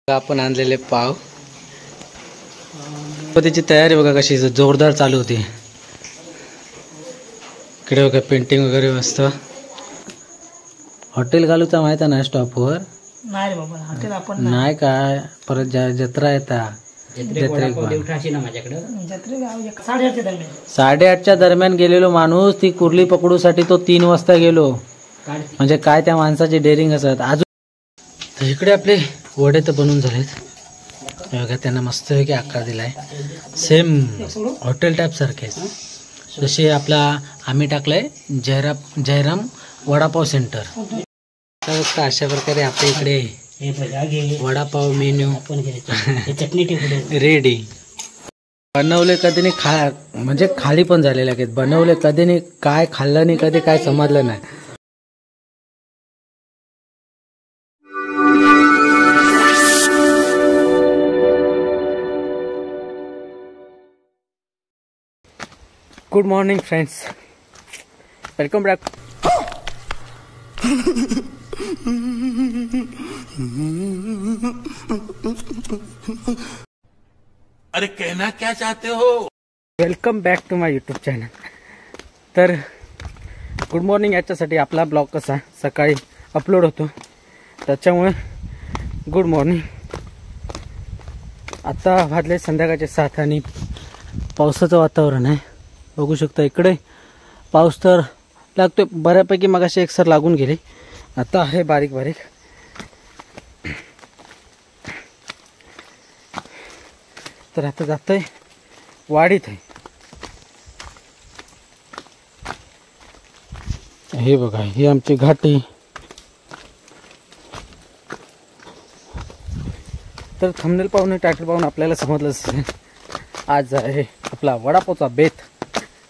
आपण आणलेले पाव. त्याची तयारी बघा कशी जोरदार चालू होती. इकडे बघा पेंटिंग वगैरे मस्त. हॉटेल घालूचा माहित आहे ना स्टॉपवर? नाही रे बाबा, हॉटेल आपण नाही काय परत जत्रा येता. 8:30च्या दरम्यान गेलेलो माणूस ती कुर्ली पकडूसाठी तो 3 वाजता गेलो. म्हणजे काय त्या माणसाची डेअरिंग असत. अजून इकडे आपले वडे तर बनवून झालेत बघा. त्यांना मस्तपैकी आकार दिलाय सेम हॉटेल टाईप सारखे. जसे आपला आम्ही टाकलाय जयराम वडापाव सेंटर. अशा प्रकारे आपल्या इकडे वडापाव मेन्यू रेडी. बनवले कधी नाही म्हणजे खाली पण झालेले आहेत. बनवले कधी नाही, काय खाल्लं नाही कधी, काय समजलं नाही. Good morning friends, welcome back. अरे कहना क्या चाहते हो? Welcome back to my YouTube channel. तर गुड मॉर्निंग याच्यासाठी आपला ब्लॉग कसा सकाळी अपलोड होतो त्याच्यामुळे गुड मॉर्निंग. आता वाजले संध्याकाळचे 7 आणि पावसाचं वातावरण आहे. बघू शकता इकडे पाऊस तर लागतोय बऱ्यापैकी. मगाशी एकसर लागून गेली, आता आहे बारीक बारीक. तर आता जातोय वाडीत आहे. हे बघा, ही आमची घाटी. तर थंबनेल पाहून टायटल पाहून आपल्याला समजलं असेल आज आहे आपला वडापावचा बेत.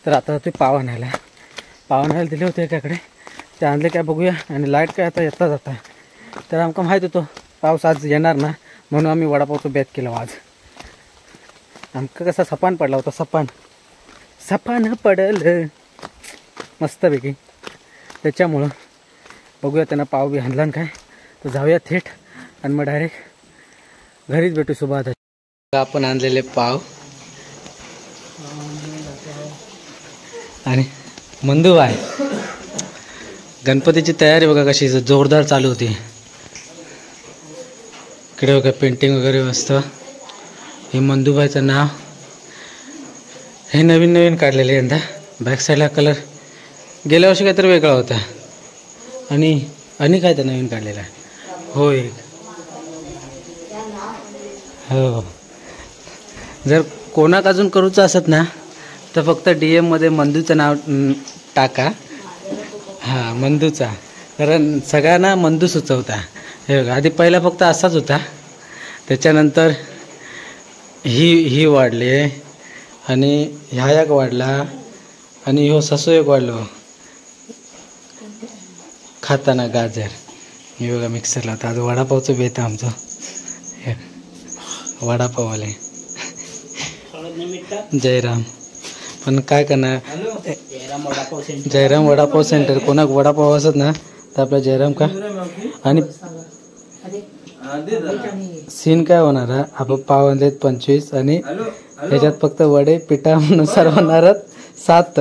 तर आता ते पाव आणायला दिले होते एकाकडे, ते आणले काय बघूया. आणि लाईट काय आता येता जाता. तर आमका माहीत होतं पाऊस आज येणार ना, म्हणून आम्ही वडापावचं बेत केलं आज. आमका कसा सपान पडला होता, सपान पडलं मस्तपैकी. त्याच्यामुळं बघूया त्यांना पाव बी आणला काय. तर जाऊया थेट आणि मग डायरेक्ट घरीच भेटू सुभात. आपण आणलेले पाव आणि मंदू आहे. गणपतीची तयारी बघा कशी जोरदार चालू होती. इकडे बघा पेंटिंग वगैरे मस्त. हे मंदूबाईचं नाव. हे नवीन काढलेले यंदा. बॅक साईडला कलर गेल्या वर्षी काहीतरी वेगळा होता आणि काय तर नवीन काढलेला होय. हो, जर कोणाक अजून करूचं असत ना तर फक्त DM मध्ये मंदूचं नाव टाका. हां, मंदूचा. कारण सगळ्यांना मंदू सुचवता. हे बघा, आधी पहिला फक्त असाच होता, त्याच्यानंतर ही वाढली आणि ह्या एक वाढला आणि ह्यो ससू एक वाढलो खाताना गाजर. हे बघा मिक्सरला होता. आज वडापावचं बेत आमचं. वडापाववाले जयराम. पण काय करणार, जयराम वडापाव सेंटर. कोणाक वडापाव असत ना तर आपला जयराम का. आणि सीन काय होणार, आपण पाव आणलेत 25 आणि त्याच्यात फक्त वडे पिठानुसार होणारच 7च.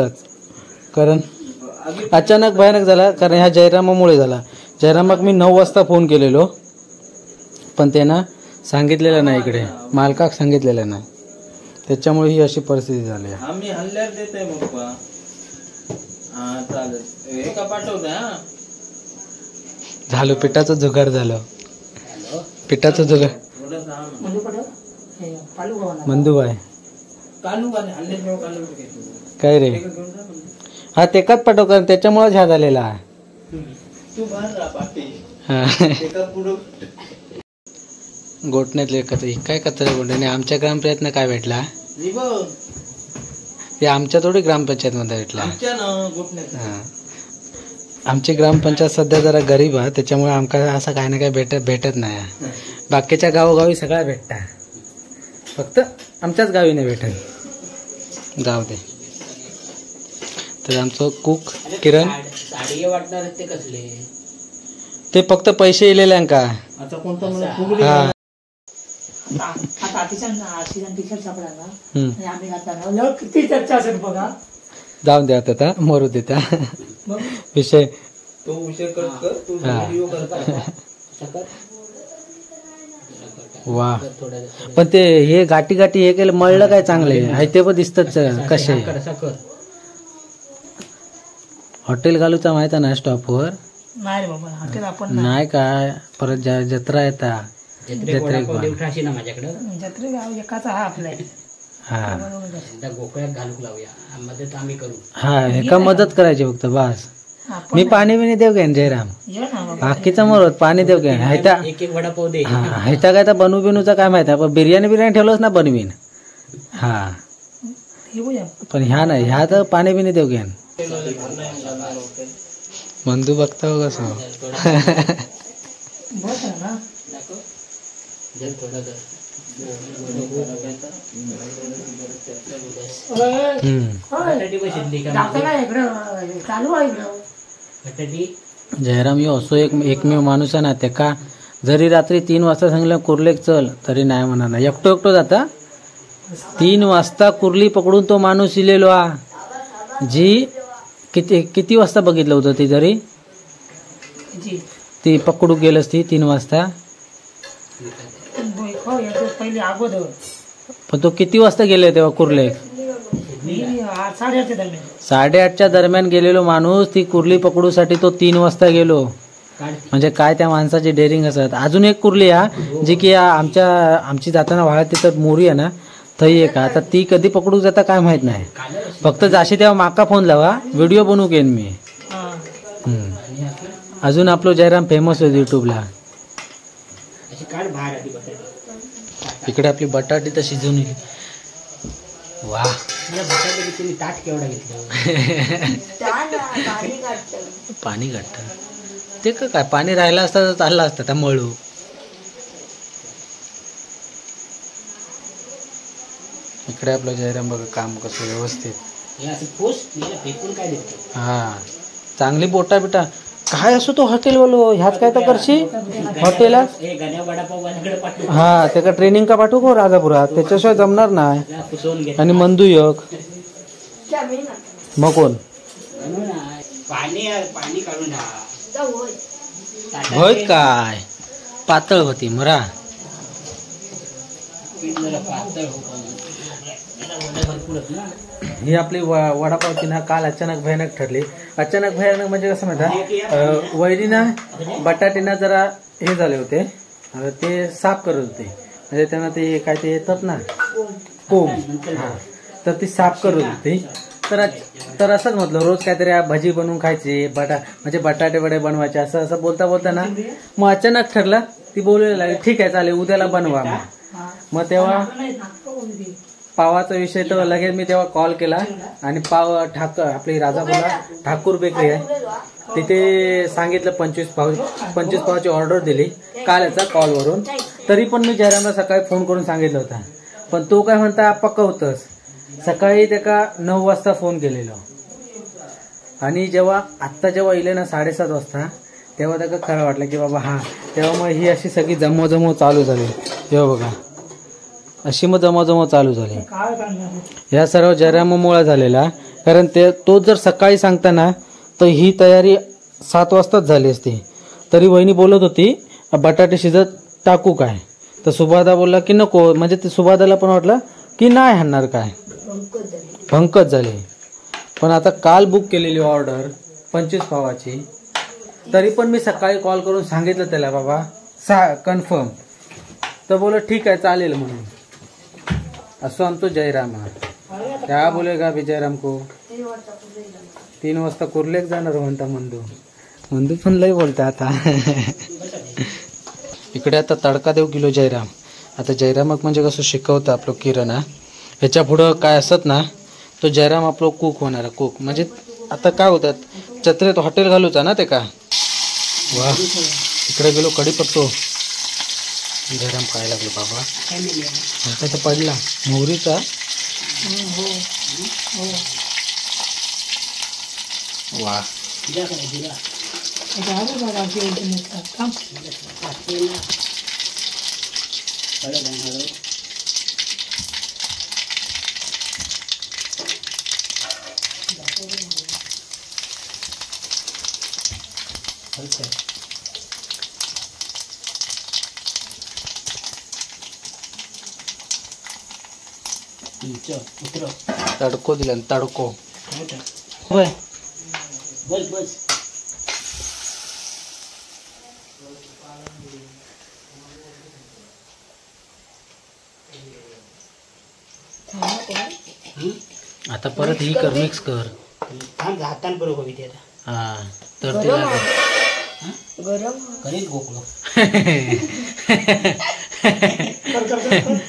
कारण अचानक भयानक झाला, कारण ह्या जयरामामुळे झाला. जयरामाक मी 9 वाजता फोन केलेलो, पण त्यांना सांगितलेलं नाही, इकडे मालकाक सांगितलेलं नाही. त्याच्यामुळे ही अशी परिस्थिती झाली. आम्ही हल्ल्यावर देतोय पप्पा. हां चालेल, हे का पाठवतोय. हां झालं, पिठाचं जुगाड झालं. पिठाचं जुगाड. मंदूबाई काय रे. हा तेकाच पाठव, कारण त्याच्यामुळेच ह्या झालेला. गोठण्यातले काय कचरा गोठणे. आमच्या ग्रामपंचायतनं काय भेटला ते आमच्या थोडी ग्रामपंचायत मध्ये भेटला. हां, आमची ग्रामपंचायत सध्या जरा गरीब आहे, त्याच्यामुळे आमका असं काही ना काही भेटत नाही. बाकीच्या गावोगावी सगळ्या भेटतात, फक्त आमच्याच गावी नाही भेटत. जाऊ दे. तर आमचं कुक किरण ते फक्त पैसे इलेल्यांका. आता कोणता मला आता आतीचा टी शर्ट सापडा ना हम्म. आणि आम्ही घातला ना किती चर्चा असेल बघा. जाऊन द्या आता मरू देता मग विषय. तो विषय कर तू हा. व्हिडिओ करता. वा पण ते हे गाठी गाठी हे केलं मळलं काय चांगले आहे ते पण दिसतच कसे. हॉटेल घालूचा माहिती ना स्टॉपवर नाही रे बाबा हॉटेल आपण नाही काय परत जत्रा येता जत्रेक जत्रे गाव एकाचा हा आपला आहे. हा गोकळ्यात घालूक लावूया मदत आम्ही करू. हा एका मदत करायची फक्त बस. आपण मी पाणी बिणी देऊ घेन जयराम ये ना बाबा. बाकीचा मरत पाणी देऊ घेन हायता. एक एक वडापाव दे. हा हायता काय तर बनवू बिनूचा काय माहिती पण बिर्याणी ठेवलंच ना बनवीन. हा येऊया पण ह्या नाही ह्या तर पाणी बिणी देऊ घेन. बंधू बघता हो कसं. बस आहे ना दाखवला इकडं चालू आहे इकडं. जयराम यो असो एकमेव माणूस आहे ना ते का जरी रात्री 3 वाजता सांगलं कुर्लेक चल तरी नाही म्हणा ना. एकटो जाता 3 वाजता कुर्ली पकडून तो माणूस इलेलो हा जी किती वाजता बघितलं होतं ती जरी जी ती पकडू गेलच ती 3 वाजता. पहिले अगोदर पण तो किती वाजता गेले तेव्हा कुर्ले 8:30च्या दरम्यान 8:30च्या दरम्यान गेलेलो माणूस ती कुर्ली पकडूसाठी तो 3 वाजता गेलो. म्हणजे काय त्या माणसाची डेअरिंग असत. अजून एक कुर्ली हा जी की आमची जाताना वाळत तिथं मोरी आहे ना थई एक आता ती कधी पकडू जाता काय माहित नाही. फक्त जाशी तेव्हा माका फोन लावा व्हिडिओ बनवू घेईन मी. अजून आपलं जयराम फेमस होत युट्यूबला. इकडे आपली बटाटी तर शिजून येईल. वा ताट केवढा घेतलं पाणी घट्ट ते का काय पाणी राहिलं असतं तर चाललं असतं त्या मळू. इकडे आपलं जयराम बघा काम कसं व्यवस्थित. हा चांगली बोटा बिटा काय असो तो हॉटेल वालो ह्याच काय तर करशी हॉटेल. हा त्याला ट्रेनिंग का पाठवू को राजापुरात त्याच्याशिवाय जमणार नाही. आणि मंदू एक मग कोण पाणी काढून होय काय पातळ होती मरा. ही आपली वडापावची ना काल अचानक भयानक ठरली. अचानक भयानक म्हणजे कसं माहिती वैरीना बटाटेना जरा हे झाले होते ते साफ करत होते. म्हणजे त्यांना ते काय ते येतात ना कोंब हा तर ती साफ करत होती. तर असंच म्हटलं रोज काहीतरी भजी बनवून खायची म्हणजे बटाटे वडे बनवायचे असं बोलता बोलता ना मग अचानक ठरलं. ती बोलायला लागली ठीक आहे चालेल उद्याला बनवा. मग तेव्हा पावाचा विषय तर लगेच मी तेव्हा कॉल केला आणि पाव आपली राजापुरा ठाकूर बेकरी आहे तिथे सांगितलं 25 पावाची ऑर्डर दिली कालचा कॉलवरून. तरी पण मी जयरामला सकाळी फोन करून सांगितलं होता पण तो काय म्हणता पक्का होतंच. सकाळी त्याका 9 वाजता फोन केलेलो आणि जेव्हा इले ना 7:30 वाजता तेव्हा त्याला खरं वाटलं की बाबा हा. तेव्हा मग ही अशी सगळी जमव चालू झाली. तेव्हा बघा अशी मग जमव चालू झाली. ह्या सर्व जयराममुळं झालेला कारण तो जर सकाळी सांगताना तर ही तयारी 7 वाजताच झाली असती. तरी वहिनी बोलत होती बटाटे शिजत टाकू काय तर सुभादा बोलला की नको. म्हणजे ते सुभादाला पण वाटलं की नाही हाणणार काय भंकच झाली. पण आता काल बुक केलेली ऑर्डर 25 पावाची तरी पण मी सकाळी कॉल करून सांगितलं त्याला बाबा कन्फर्म तर बोल ठीक आहे चालेल म्हणून. असं आमचं जयराम क्या बोलेगा भी जयराम को 3 वाजता कुर्लेक जाणार म्हणता मंदू पण लय बोलता आता. इकडे आता तडका देऊ गेलो जयराम. आता जयरामक म्हणजे कसं शिकवतं आपलं किरणा ह्याच्या पुढं काय असत ना तो जयराम आपलं कुक होणार कुक. म्हणजे आता काय होतात जत्रेत हॉटेल घालूचा ना ते का. वा इकडे गेलो कढीपत्तो जयराम काय लागलो बाबा आता तर पडला मोहरीचा. वा उतर तडको दिला तडको. होय बस बस. आता परत ही कर मिक्स कर. थांब हातान बरोबर हवी ते आता. हा तर ते लागेल. गरम करेल गोकुळ.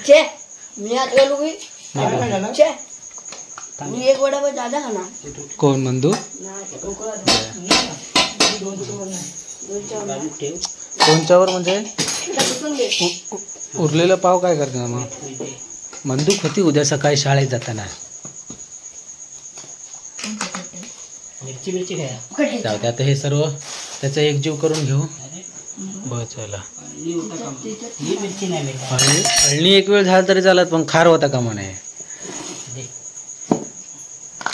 छे मी आता गेलो की छे मी एक वडा दादा खाना कोण मंदू ठेव. कोणच्यावर म्हणजे उरलेलं पाव काय करते मग. मंदूक होती उद्या सकाळी शाळेत जाताना. मिरची मिरची खाया. जाऊ दे आता हे सर्व त्याचा एकजीव करून घेऊ. बस चला. ही मिरची नाही मिळत. अळणी एक वेळ झाला तरी चालत पण खार होता का म्हणे.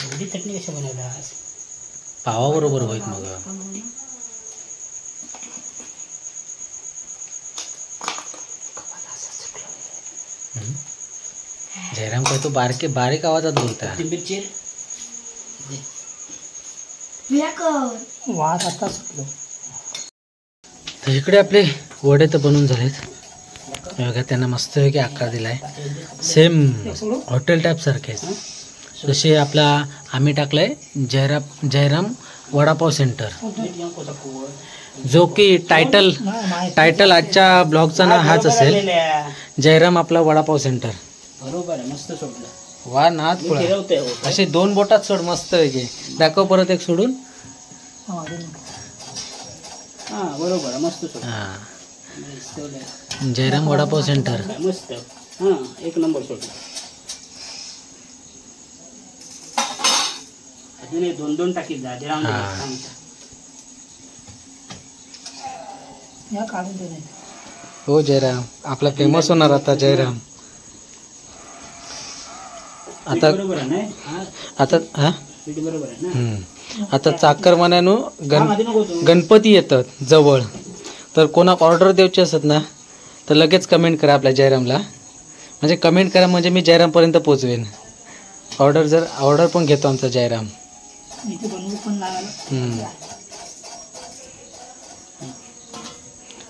एवढी चटणी कशा बनवला पावाबरोबर होईत मग. जयराम काय तो बारीक आवाजात बोलता. मिरची वास आता सुटलो. तर इकडे आपले वडे तर बनवून झालेत. बघा त्यांना मस्तपैकी आकार दिलाय. सेम हॉटेल टाईप सारखेच. जसे आपला आम्ही टाकलाय जयराम वडापाव सेंटर. जो की टायटल आजच्या ब्लॉगचा नाव हाच असेल. जयराम आपला वडापाव सेंटर. बरोबर आहे. मस्त सोडलं. वा नाथ पुळा असे 2 बोटात सोड मस्त पैकी. दाखव परत एक सोडून. हा बरोबर आहे. मस्त सोडलं. हा जयराम वडापाव सेंटर. मस्त. हा एक नंबर सोडलं. अजून 2 टाकीत जा. या काढून दे. हो जयराम आपला फेमस होणार आता जयराम. आता बरोबर आहे ना. आता हा बरोबर आहे ना. आता चाकरमान्यानो गणपती येतात जवळ. तर कोणाक ऑर्डर द्यायची असत ना तर लगेच कमेंट करा आपल्या जयरामला. म्हणजे कमेंट करा म्हणजे मी जयरामपर्यंत पोचवेन. ऑर्डर पण घेतो आमचा जयराम.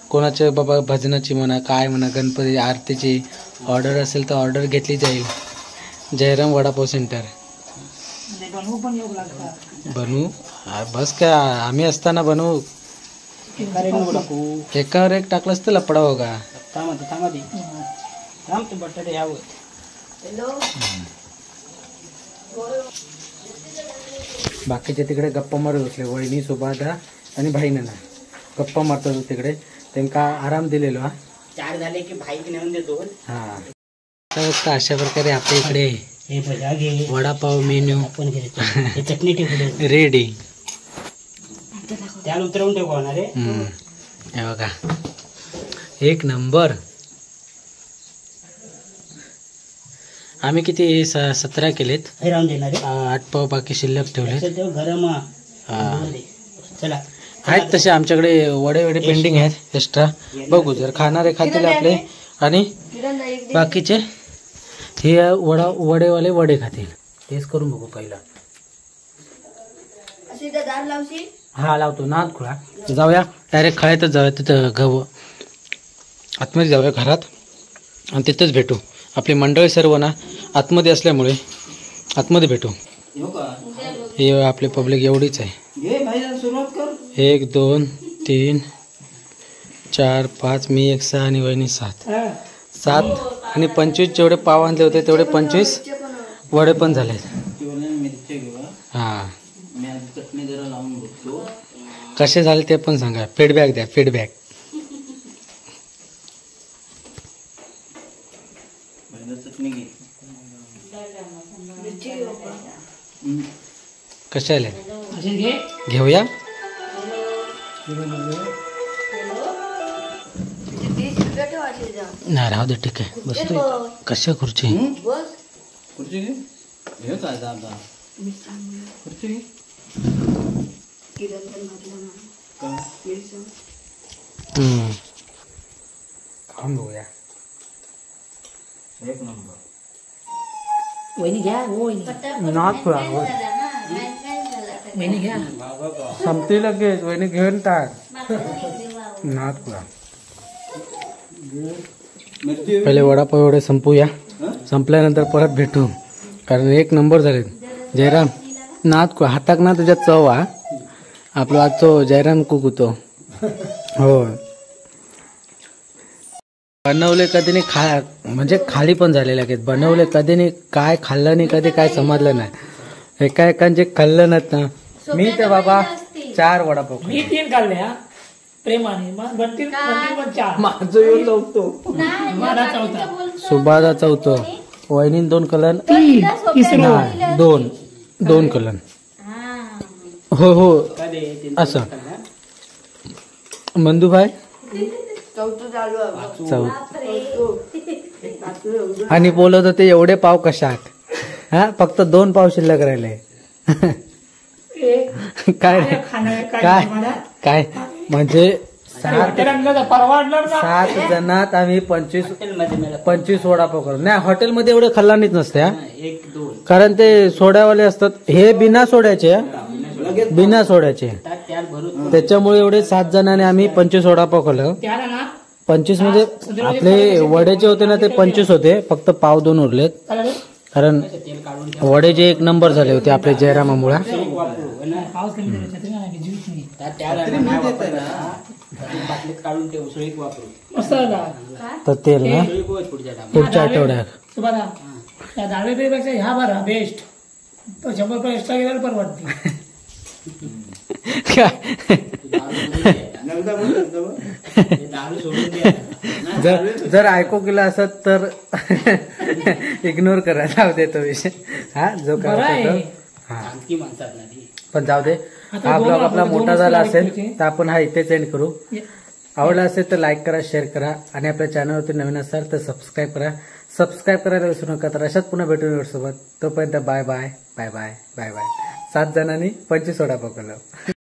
कोणाचे बाबा भजनाची म्हणा काय म्हणा गणपती आरतीची ऑर्डर असेल तर ऑर्डर घेतली जाईल. जयराम वडापाव सेंटर. बनवू बस काय आम्ही असताना बनवू. एकावर एक टाकलं असतं लपडा हो का. बटाटे यावं. बाकीचे तिकडे गप्पा मारत बसले. वहिनी सुभादा आणि भाईना गप्पा मारतात तिकडे. त्यांना आराम दिलेलो. हा 4 झाले की भाई नेऊन देतो. हा तर अशा प्रकारे आपल्या इकडे हे बघा घे वडापाव मेन्यू आपण घेतो. हे चटणी ठेवली रेडी. त्याला उतरवून ठेवू होणार रे. हे बघा एक नंबर. आम्ही किती 17 केलेत. हे राहून देणार 8 पाव बाकी शिल्लक ठेवले. गरम. चला आहेत तसे आमच्याकडे वडे पेंडिंग आहेत एक्स्ट्रा. बघू जर खाणारे खातील आपले आणि बाकीचे हे वडेवाले वडे खातील. टेस्ट करून बघू पहिला. हा लावतो नाद खुळा. जाऊया डायरेक्ट खायतच जाऊया. तिथं गहू आतमध्ये जाऊया घरात आणि तिथंच भेटू. आपली मंडळी सर्व ना आतमध्ये असल्यामुळे आतमध्ये भेटू. हे आपले पब्लिक एवढीच आहे. 1 2 3 4 5 मी 1 6 आणि वहिनी 7 आणि 25 जेवढे पाव आणले होते तेवढे 25 वडे पण झाले. हा कसे झाले ते पण सांगा. फीडबॅक द्या फीडबॅक. कसे आले घेऊया. नाही राहू दे ठीक आहे. बसतो कशा खुर्ची. खाऊन बघूया. एक नंबर. वहिनी घ्या हो वहिनी नाद खुळा वहिनी घ्या संपते लगेच वहिनी घेऊन टाक नाद खुळा पहिले वडापाव एवढे संपूया संपल्यानंतर परत भेटू कारण एक नंबर झाले जयराम नाद खुळा हाताक ना तुझ्या चव हा आपला आज तो जयराम कुक होतो हो बनवले कधी नाही म्हणजे खाली पण झालेले आहेत बनवले कधी नाही काय खाल्लं नाही कधी काय समजलं नाही एकाएकांचे खाल्लं नाहीत ना मी तर बाबा 4 वडापाव खाल्ले. मी 3 खाल्ले हा प्रेमाने मग बनतील पण 4 माझं येऊ चौथो माझा चौथा सुभादा चौथो वहिनी 2 कलन नाही 2 कलन हो हो असं मंदूभाई आणि बोलत होते एवढे पाव कशात हा फक्त 2 पाव शिल्लक राहिले काय काय काय म्हणजे 7 जणात आम्ही 25 वडापाव करू नाही हॉटेलमध्ये एवढे खाल्लानीच नसते हा कारण ते सोड्यावाले असतात हे बिना सोड्याचे बिना सोड्याचे त्याच्यामुळे एवढे 7 जणांनी आम्ही 25 वडापाव खाल्लं 25 म्हणजे आपले वड्याचे होते ना ते 25 होते फक्त पाव 2 उरलेत कारण वडे एक नंबर झाले होते आपले जयरामामुळा तर तेल ना पुढच्या आठवड्यात डाळीपेक्षा ह्या बरा बेस्ट 100 रुपये एक्स्ट्रा गेल्यावर परवडते जर ऐकू केला असत तर इग्नोर करा जाऊ दे तो विषय हा जो काय हा पण जाऊ दे हा ब्लॉग आपला मोठा झाला असेल तर आपण हा इथेच एंड करू आवडला असेल तर लाईक करा शेअर करा आणि आपल्या चॅनलवरती नवीन असाल तर सबस्क्राईब करायला विसरू नका तर अशाच पुन्हा भेटून सोबत तोपर्यंत bye bye bye bye bye bye 7 जणांनी 25 वडापाव खाल्लं